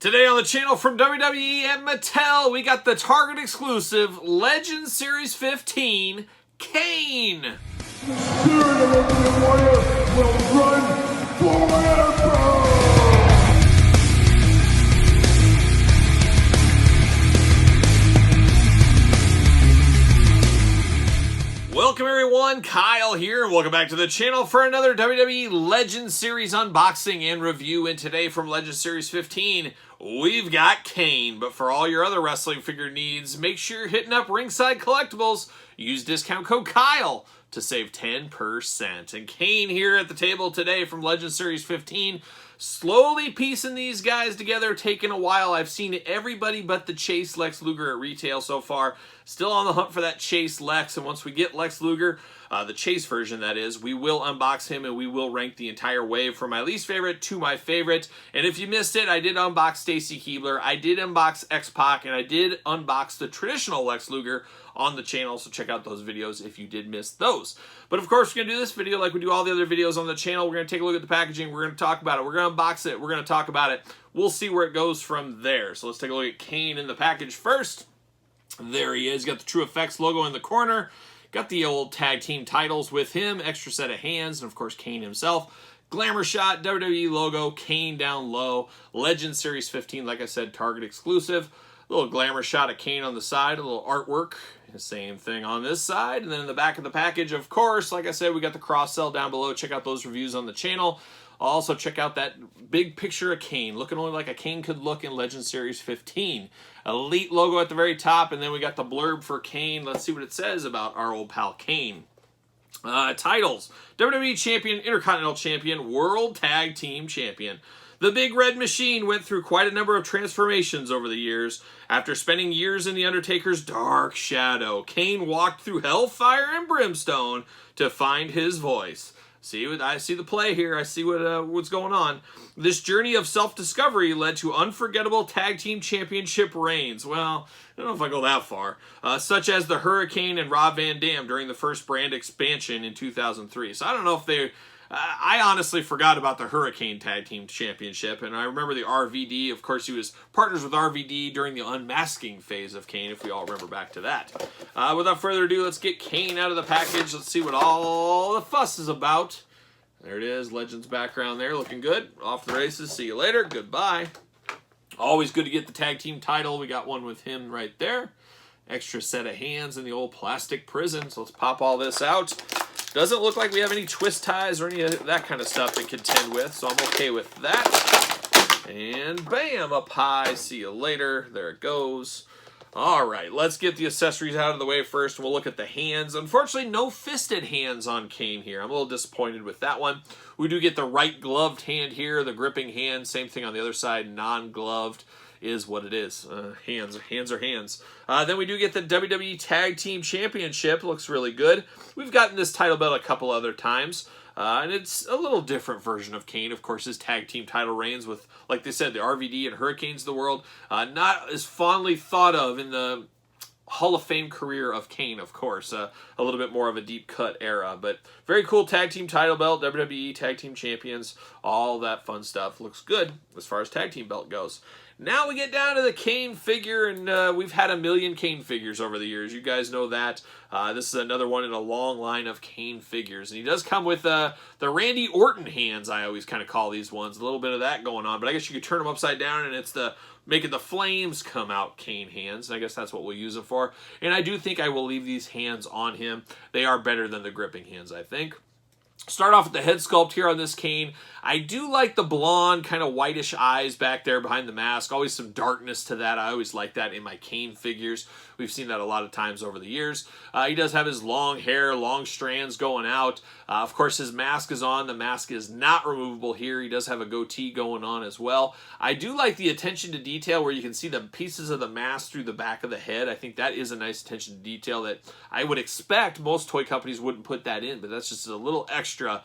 Today on the channel from WWE and Mattel, we got the Target exclusive Legend Series 15, Kane. The spirit of Ultimate Warrior will run forever! Welcome everyone, Kyle here, and welcome back to the channel for another WWE Legend Series unboxing and review. And today from Legend Series 15, we've got Kane. But for all your other wrestling figure needs, make sure you're hitting up Ringside Collectibles. Use discount code KYLE to save 10%. And Kane here at the table today from Legend Series 15, slowly piecing these guys together, taking a while. I've seen everybody but the Chase Lex Luger at retail so far. Still on the hunt for that Chase Lex, and once we get Lex Luger, the Chase version that is, we will unbox him and we will rank the entire wave from my least favorite to my favorite. And if you missed it, I did unbox Stacy Keibler, I did unbox X-Pac, and I did unbox the traditional Lex Luger on the channel, so check out those videos if you did miss those. But of course, we're going to do this video like we do all the other videos on the channel. We're going to take a look at the packaging, we're going to talk about it, we're going to unbox it, we're going to talk about it. We'll see where it goes from there. So let's take a look at Kane in the package first. There he is, got the True Effects logo in the corner, got the old tag team titles with him, extra set of hands, and of course Kane himself. Glamour shot, WWE logo, Kane down low, Legend Series 15, like I said, Target exclusive. A little glamour shot of Kane on the side, a little artwork. Same thing on this side. And then in the back of the package, of course, like I said, we got the cross-sell down below. Check out those reviews on the channel. Also, check out that big picture of Kane, looking only like a Kane could look in Legend Series 15. Elite logo at the very top, and then we got the blurb for Kane. Let's see what it says about our old pal Kane. Titles: WWE Champion, Intercontinental Champion, World Tag Team Champion. The Big Red Machine went through quite a number of transformations over the years. After spending years in The Undertaker's dark shadow, Kane walked through hellfire and brimstone to find his voice. I see the play here. I see what's going on. This journey of self-discovery led to unforgettable tag team championship reigns. Well, I don't know if I go that far. Such as the Hurricane and Rob Van Dam during the first brand expansion in 2003. So I don't know if they... I honestly forgot about the Hurricane Tag Team Championship, and I remember the RVD. Of course, he was partners with RVD during the unmasking phase of Kane, if we all remember back to that. Without further ado, let's get Kane out of the package. Let's see what all the fuss is about. There it is, Legends background there, looking good. Off the races, see you later, goodbye. Always good to get the tag team title. We got one with him right there. Extra set of hands in the old plastic prison, so let's pop all this out. Doesn't look like we have any twist ties or any of that kind of stuff to contend with, so I'm okay with that. And bam, up high, see you later. There it goes. All right, let's get the accessories out of the way first, and we'll look at the hands. Unfortunately, no fisted hands on Kane here. I'm a little disappointed with that one. We do get the right gloved hand here, the gripping hand. Same thing on the other side, non-gloved is what it is. Hands are hands. Then we do get the WWE Tag Team Championship. Looks really good. We've gotten this title belt a couple other times. And it's a little different version of Kane. Of course, his tag team title reigns with, like they said, the RVD and Hurricanes of the world. Not as fondly thought of in the Hall of Fame career of Kane, of course. A little bit more of a deep cut era. But very cool tag team title belt, WWE Tag Team Champions, all that fun stuff. Looks good as far as tag team belt goes. Now we get down to the Kane figure, and we've had a million Kane figures over the years. You guys know that. This is another one in a long line of Kane figures. And he does come with the Randy Orton hands, I always kind of call these ones. A little bit of that going on. But I guess you could turn them upside down, and it's making the flames come out Kane hands. I guess that's what we'll use them for. And I do think I will leave these hands on him. They are better than the gripping hands, I think. Start off with the head sculpt here on this Kane. I do like the blonde, kind of whitish eyes back there behind the mask. Always some darkness to that. I always like that in my Kane figures. We've seen that a lot of times over the years. He does have his long hair, long strands going out. Of course, his mask is on. The mask is not removable here. He does have a goatee going on as well. I do like the attention to detail where you can see the pieces of the mask through the back of the head. I think that is a nice attention to detail that I would expect most toy companies wouldn't put that in, but that's just a little extra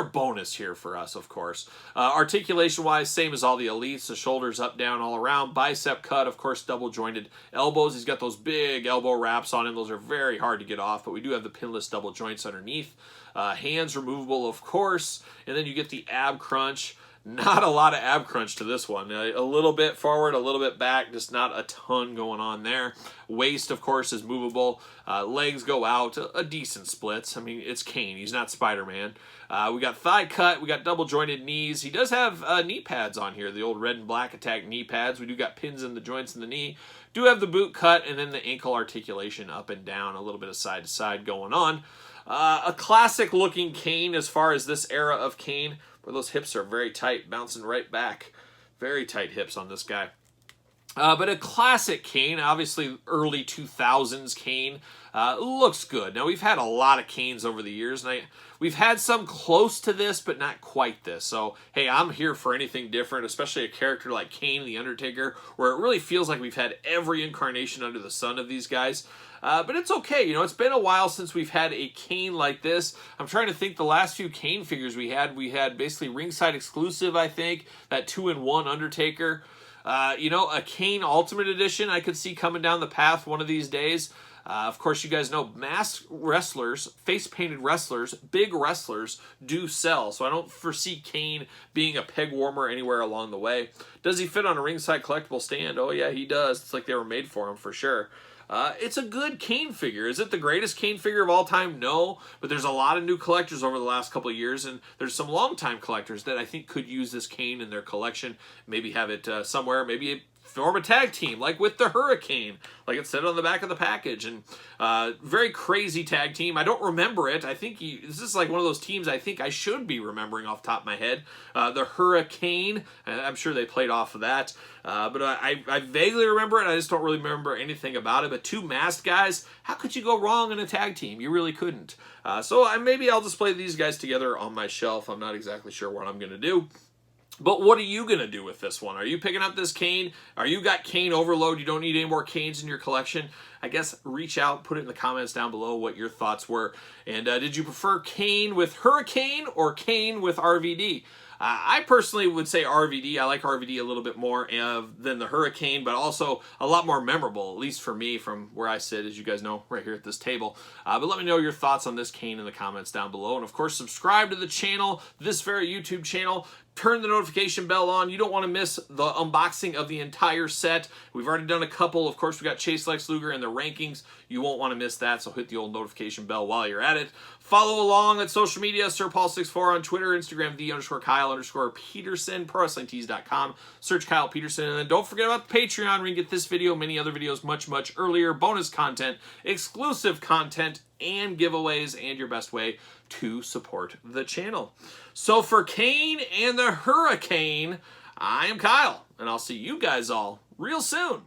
bonus here for us, of course. Articulation-wise, same as all the elites. The shoulders up, down, all around. Bicep cut, of course, double-jointed elbows. He's got those big elbow wraps on him. Those are very hard to get off, but we do have the pinless double joints underneath. Hands removable, of course. And then you get the ab crunch. Not a lot of ab crunch to this one. A little bit forward, a little bit back, just not a ton going on there. Waist, of course, is movable. Legs go out, a decent splits. I mean, it's Kane. He's not Spider-Man. We got thigh cut. We got double jointed knees. He does have knee pads on here, the old red and black attack knee pads. We do got pins in the joints in the knee. Do have the boot cut, and then the ankle articulation up and down, a little bit of side to side going on. A classic looking Kane as far as this era of Kane, where those hips are very tight, bouncing right back. Very tight hips on this guy. But a classic Kane, obviously early 2000s Kane, looks good. Now, we've had a lot of Kanes over the years, and we've had some close to this, but not quite this. So, hey, I'm here for anything different, especially a character like Kane the Undertaker, where it really feels like we've had every incarnation under the sun of these guys. But it's okay. You know, it's been a while since we've had a Kane like this. I'm trying to think the last few Kane figures we had basically ringside exclusive, I think, that 2-in-1 Undertaker. You know, a Kane Ultimate Edition I could see coming down the path one of these days. Of course, you guys know masked wrestlers, face-painted wrestlers, big wrestlers do sell. So I don't foresee Kane being a peg warmer anywhere along the way. Does he fit on a ringside collectible stand? Oh, yeah, he does. It's like they were made for him for sure. It's a good Kane figure. Is it the greatest Kane figure of all time? No, but there's a lot of new collectors over the last couple of years, and there's some longtime collectors that I think could use this Kane in their collection, maybe have it somewhere, maybe form a tag team, like with the Hurricane, like it said on the back of the package. And very crazy tag team. I don't remember it. I think this is like one of those teams I think I should be remembering off the top of my head. The Hurricane, I'm sure they played off of that. But I vaguely remember it. I just don't really remember anything about it. But two masked guys, how could you go wrong in a tag team? You really couldn't. So maybe I'll display these guys together on my shelf. I'm not exactly sure what I'm going to do. But what are you going to do with this one? Are you picking up this Kane? Are you got Kane overload? You don't need any more Kanes in your collection? I guess reach out, put it in the comments down below what your thoughts were. And did you prefer Kane with Hurricane or Kane with RVD? I personally would say RVD. I like RVD a little bit more than the Hurricane, but also a lot more memorable, at least for me, from where I sit, as you guys know, right here at this table. But let me know your thoughts on this Kane in the comments down below. And, of course, subscribe to the channel, this very YouTube channel. Turn the notification bell on. You don't want to miss the unboxing of the entire set. We've already done a couple. Of course, we got Chase Lex Luger in the rankings. You won't want to miss that, so hit the old notification bell while you're at it. Follow along at social media, SirPaul64 on Twitter, Instagram, _Kyle_Peterson, ProWrestlingTees.com. Search Kyle Peterson, and then don't forget about the Patreon where you can get this video, many other videos much, much earlier, bonus content, exclusive content, and giveaways, and your best way to support the channel. So for Kane and the Hurricane, I am Kyle, and I'll see you guys all real soon.